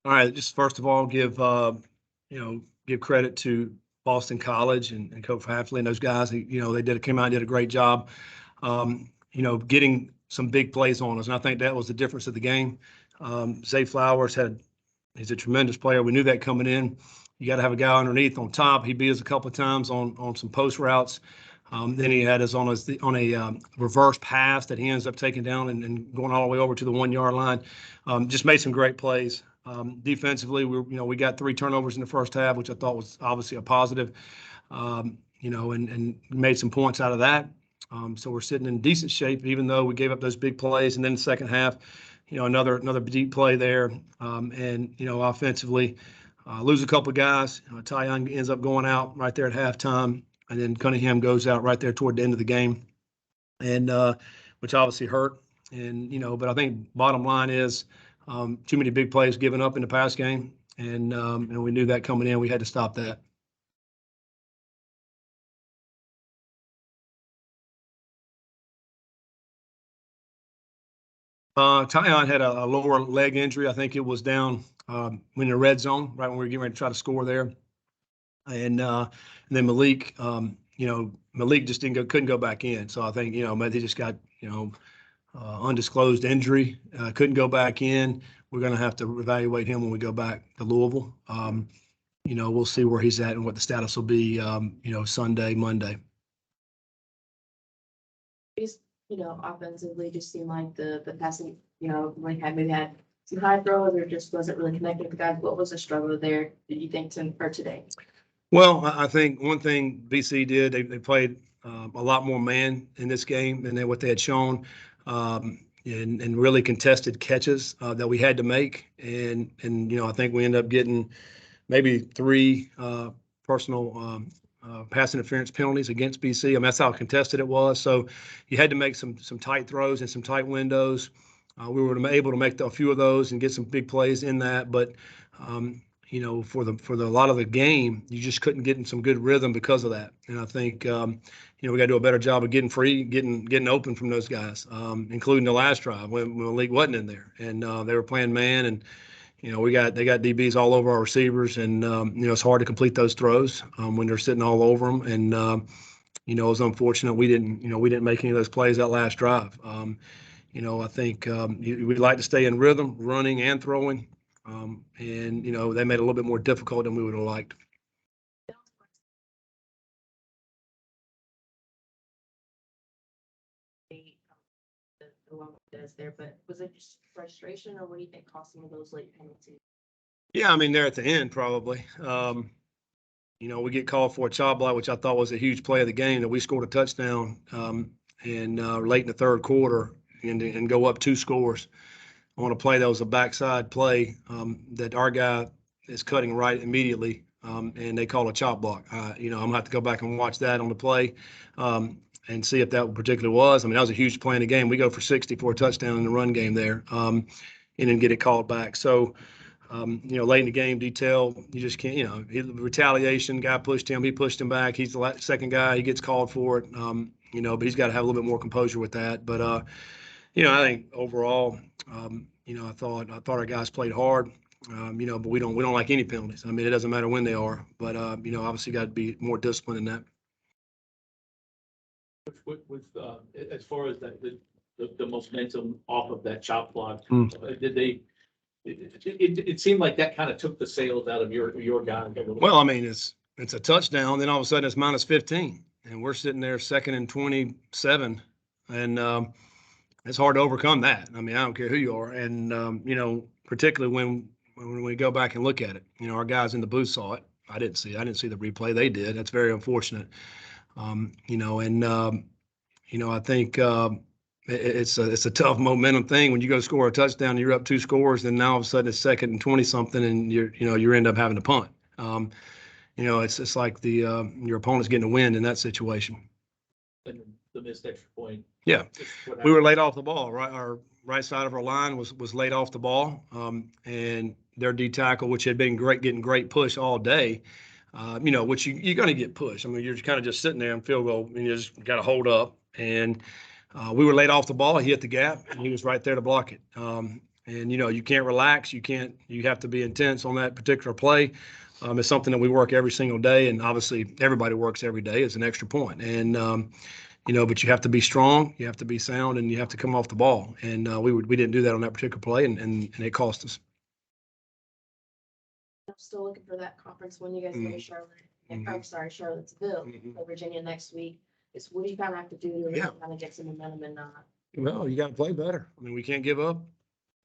All right, just first of all, give credit to Boston College and Coach Hafley and those guys. They came out and did a great job. Getting some big plays on us, and I think that was the difference of the game. Zay Flowers he's a tremendous player. We knew that coming in. You got to have a guy underneath on top. He beat us a couple of times on some post routes. Then he had us on a reverse pass that he ends up taking down and going all the way over to the 1 yard line. Just made some great plays. Defensively, we got 3 turnovers in the first half, which I thought was obviously a positive. And made some points out of that. So we're sitting in decent shape, even though we gave up those big plays. And then the second half, another deep play there. Offensively, lose a couple of guys. Ty Young ends up going out right there at halftime, and then Cunningham goes out right there toward the end of the game, and which obviously hurt. But I think bottom line is too many big plays given up in the pass game, and we knew that coming in. We had to stop that. Tyon had a lower leg injury. I think it was down in the red zone, right when we were getting ready to try to score there. And then Malik, Malik just couldn't go back in. So I think, he just got, undisclosed injury, couldn't go back in. We're going to have to evaluate him when we go back to Louisville. We'll see where he's at and what the status will be, Sunday, Monday. Offensively just seemed like the passing, maybe had some high throws or just wasn't really connecting with the guys. What was the struggle there, did you think, for today? Well, I think one thing BC did, they played a lot more man in this game than what they had shown, and really contested catches that we had to make. And I think we ended up getting maybe 3 personal pass interference penalties against BC. I mean, that's how contested it was. So you had to make some tight throws and some tight windows. We were able to make a few of those and get some big plays in that. But for the lot of the game, you just couldn't get in some good rhythm because of that. And I think we got to do a better job of getting free, getting open from those guys, including the last drive when Malik wasn't in there and they were playing man. And they got DBs all over our receivers, and it's hard to complete those throws when they're sitting all over them. And it was unfortunate we didn't make any of those plays that last drive. I think we'd like to stay in rhythm, running and throwing, and they made it a little bit more difficult than we would have liked. The one that's there, but was it just frustration, or what do you think cost some of those late penalties? Yeah, I mean, they're at the end probably. We get called for a chop block, which I thought was a huge play of the game, that we scored a touchdown and late in the third quarter and go up 2 scores on a play that was a backside play that our guy is cutting right immediately, and they call a chop block. I'm going to have to go back and watch that on the play and see if that particularly was. I mean, that was a huge play in the game. We go for 60 for a touchdown in the run game there and then get it called back. So, late in the game detail, you just can't, retaliation, guy pushed him, he pushed him back. He's the second guy, he gets called for it, but he's got to have a little bit more composure with that. But, I think overall, I thought our guys played hard, but we don't like any penalties. I mean, it doesn't matter when they are, but, obviously got to be more disciplined in that. With as far as the momentum off of that chop block, did they? It seemed like that kind of took the sails out of your guy. Well, I mean, it's a touchdown, then all of a sudden it's minus 15, and we're sitting there 2nd and 27, and it's hard to overcome that. I mean, I don't care who you are, and particularly when we go back and look at it, our guys in the booth saw it. I didn't see the replay. They did. That's very unfortunate. I think it's a tough momentum thing when you go score a touchdown, you're up 2 scores, and now all of a sudden it's 2nd and 20 something, and you end up having to punt. It's like your opponent's getting a win in that situation. And the missed extra point. Yeah, we were laid off the ball. Right, our right side of our line was laid off the ball, and their D tackle, which had been getting great push all day. Which you're going to get pushed. I mean, you're kind of just sitting there in field goal, and you just got to hold up. And we were laid off the ball. He hit the gap, and he was right there to block it. And, you can't relax. You have to be intense on that particular play. It's something that we work every single day. And obviously everybody works every day as an extra point. And, but you have to be strong, you have to be sound, and you have to come off the ball. And we didn't do that on that particular play, and it cost us. I'm still looking for that conference when you guys go to Charlotte. I'm sorry, Charlottesville, or Virginia next week. What do you kind of have to do to really kind of get some momentum and not? Well, you got to play better. I mean, we can't give up,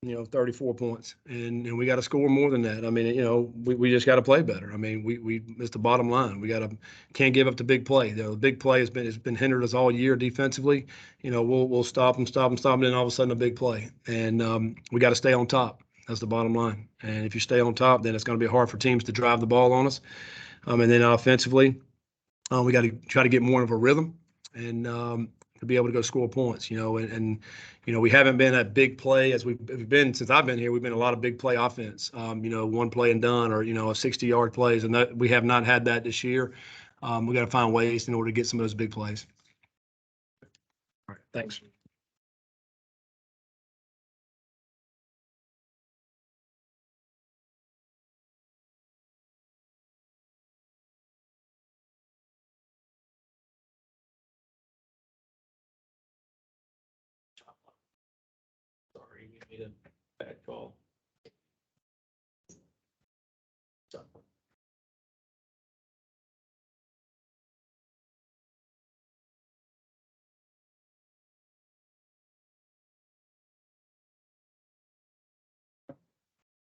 34 points, and we got to score more than that. I mean, we just got to play better. I mean, it's the bottom line. We can't give up the big play. The big play has been hindered us all year defensively. We'll stop them, and then all of a sudden a big play, and we got to stay on top. That's the bottom line. And if you stay on top, then it's going to be hard for teams to drive the ball on us. And then offensively, we got to try to get more of a rhythm and to be able to go score points, and we haven't been a big play as we've been since I've been here. We've been a lot of big play offense, one play and done, or, a 60-yard plays. And that we have not had that this year. We got to find ways in order to get some of those big plays. All right. Thanks. Sorry, we made a bad call.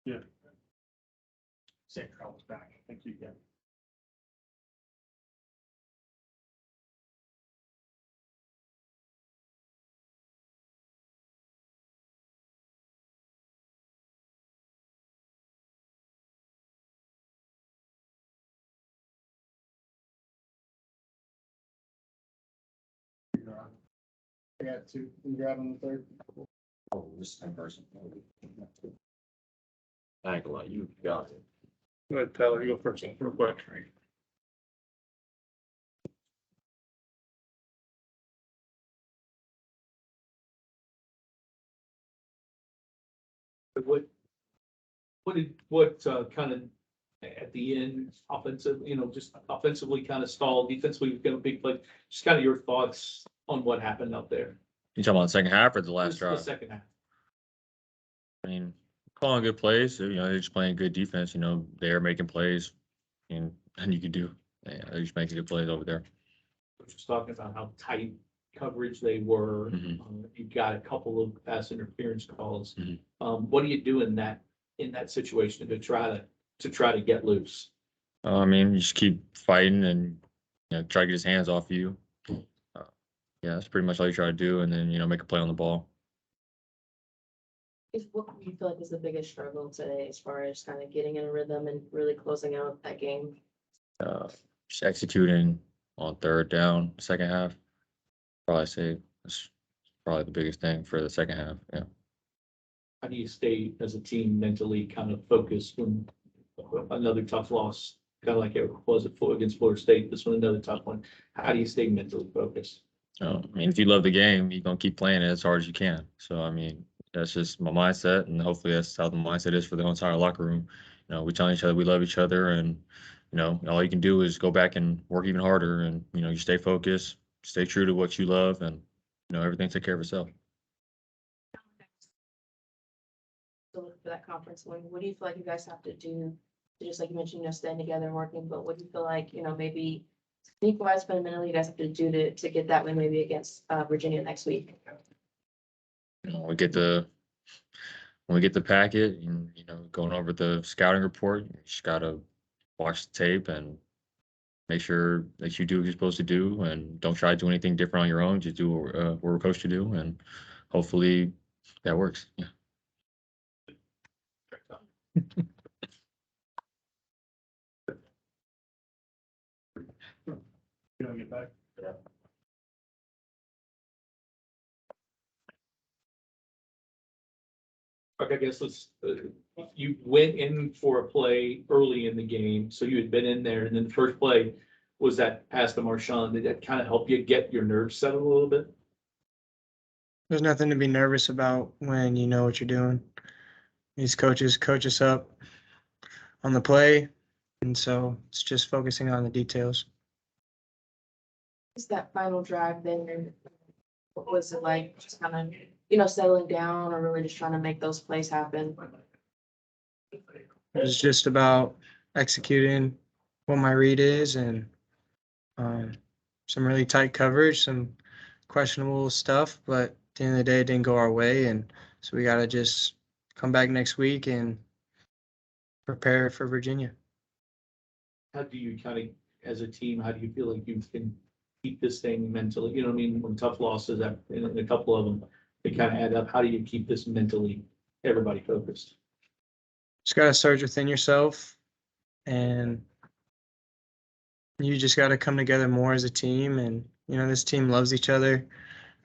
Yeah. St. Carl's back. Thank you again. I got two. Can you grab on the third? Oh, this is in person. I ain't gonna lie, you got it. Go ahead, Tyler, you go first, real quick. What kind of at the end offensive, just offensively kind of stalled, defensively we've got a big play. Just kind of your thoughts on what happened up there. You talking about the second half or the last The drive? second half. I mean, calling good plays, they're just playing good defense, they're making plays and you can do. Yeah, they're just making good plays over there. Just talking about how tight coverage they were. You got a couple of pass interference calls. What do you do in that situation to try to get loose? I mean, you just keep fighting and try to get his hands off you. Yeah, that's pretty much all you try to do, and then make a play on the ball. What do you feel like is the biggest struggle today as far as kind of getting in a rhythm and really closing out that game? Just executing on third down, second half. Probably say that's probably the biggest thing for the second half. Yeah. How do you stay as a team mentally kind of focused when another tough loss, kind of like it was against Florida State, this one another tough one? How do you stay mentally focused? I mean, if you love the game, you're gonna keep playing it as hard as you can. So I mean, that's just my mindset, and hopefully that's how the mindset is for the entire locker room. We tell each other we love each other, and all you can do is go back and work even harder, and you stay focused, stay true to what you love, and everything take care of itself. So look for that conference win. What do you feel like you guys have to do to, just like you mentioned, staying together and working, but what do you feel like, maybe technique-wise, fundamentally, you guys have to do to get that win maybe against Virginia next week? When we get the packet and going over the scouting report, you just gotta watch the tape and make sure that you do what you're supposed to do, and don't try to do anything different on your own. Just do what we're coached to do, and hopefully that works. Yeah. You don't get back. Yeah. Okay, I guess you went in for a play early in the game, so you had been in there, and then the first play was that pass to Marshawn. Did that kind of help you get your nerves settled a little bit? There's nothing to be nervous about when you know what you're doing. These coaches coach us up on the play, and so it's just focusing on the details. Is that final drive then, what was it like, just kind of, settling down or really just trying to make those plays happen? It was just about executing what my read is and some really tight coverage, some questionable stuff, but at the end of the day, it didn't go our way, and so we got to just come back next week and prepare for Virginia. How do you kind of, as a team, how do you feel like you can keep this thing mentally? You know what I mean? When tough losses, in a couple of them, they kind of add up. How do you keep this mentally, everybody focused? Just got to search within yourself, and you just got to come together more as a team. And, this team loves each other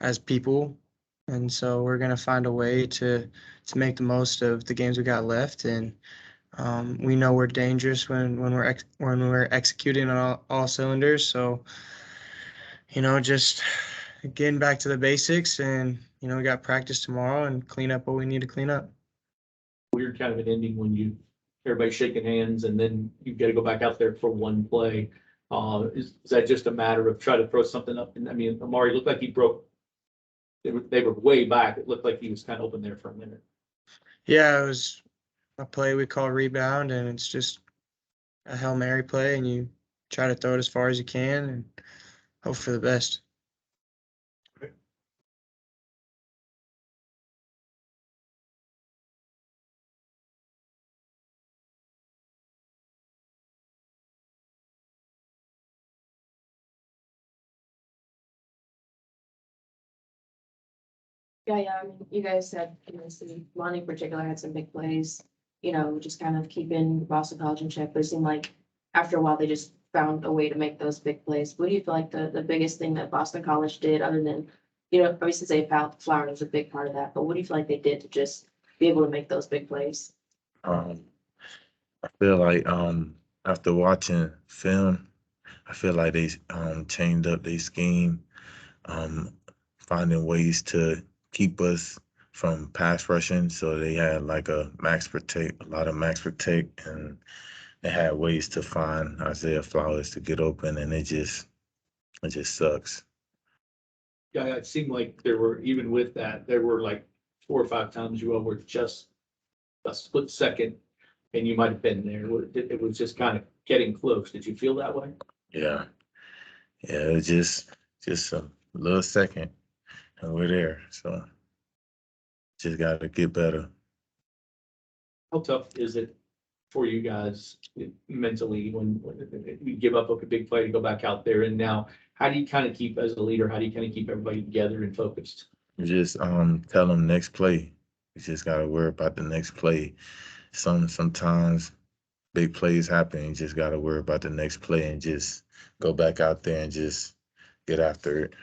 as people. And so we're going to find a way to make the most of the games we got left. And we know we're dangerous when we're executing on all cylinders. So, just getting back to the basics, and, we got practice tomorrow and clean up what we need to clean up. Weird kind of an ending when everybody's shaking hands and then you've got to go back out there for one play. Is that just a matter of trying to throw something up? And I mean, Amari looked like he broke. They were way back. It looked like he was kind of open there for a minute. Yeah, it was a play we call rebound, and it's just a Hail Mary play, and you try to throw it as far as you can and hope for the best. Yeah, I mean, you guys said, Lonnie in particular had some big plays, just kind of keeping Boston College in check, but it seemed like after a while, they just found a way to make those big plays. What do you feel like the biggest thing that Boston College did, other than, obviously Zay Flowers was a big part of that, but what do you feel like they did to just be able to make those big plays? I feel like after watching film, I feel like they changed up their scheme, finding ways to keep us from pass rushing. So they had like a lot of max protect, and they had ways to find Isaiah Flowers to get open, and it just sucks. Yeah, it seemed like even with that, there were like 4 or 5 times you all were just a split second and you might have been there. It was just kind of getting close. Did you feel that way? Yeah, it was just a little second, and we're there. So just got to get better. How tough is it for you guys mentally when you give up a big play to go back out there? And now, how do you kind of keep, as a leader, how do you kind of keep everybody together and focused? You just tell them next play. You just got to worry about the next play. Sometimes big plays happen. You just got to worry about the next play and just go back out there and just get after it.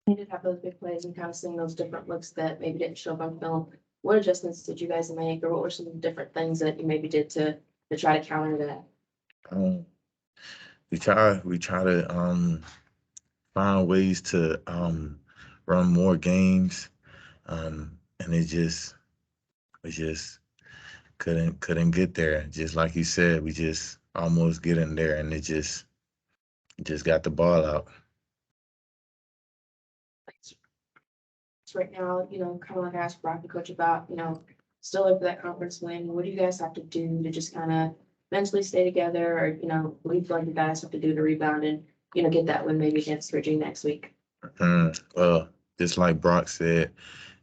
You did have those big plays and kind of seeing those different looks that maybe didn't show up on film. What adjustments did you guys make, or what were some different things that you maybe did to try to counter that? We try to find ways to run more games, and we just couldn't get there. Just like you said, we just almost get in there, and it just got the ball out. So right now, kind of like I asked Brock, the coach, about, still look for that conference win. What do you guys have to do to just kind of mentally stay together, or, what do you feel like you guys have to do to rebound and, get that win maybe against Virginia next week? Well, just like Brock said,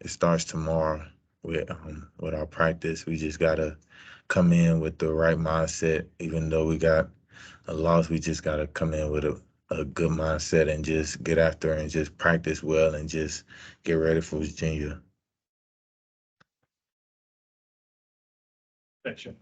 it starts tomorrow with our practice. We just gotta come in with the right mindset. Even though we got a loss, we just gotta come in with a good mindset and just get after and just practice well and just get ready for Virginia. Thanks, Jim.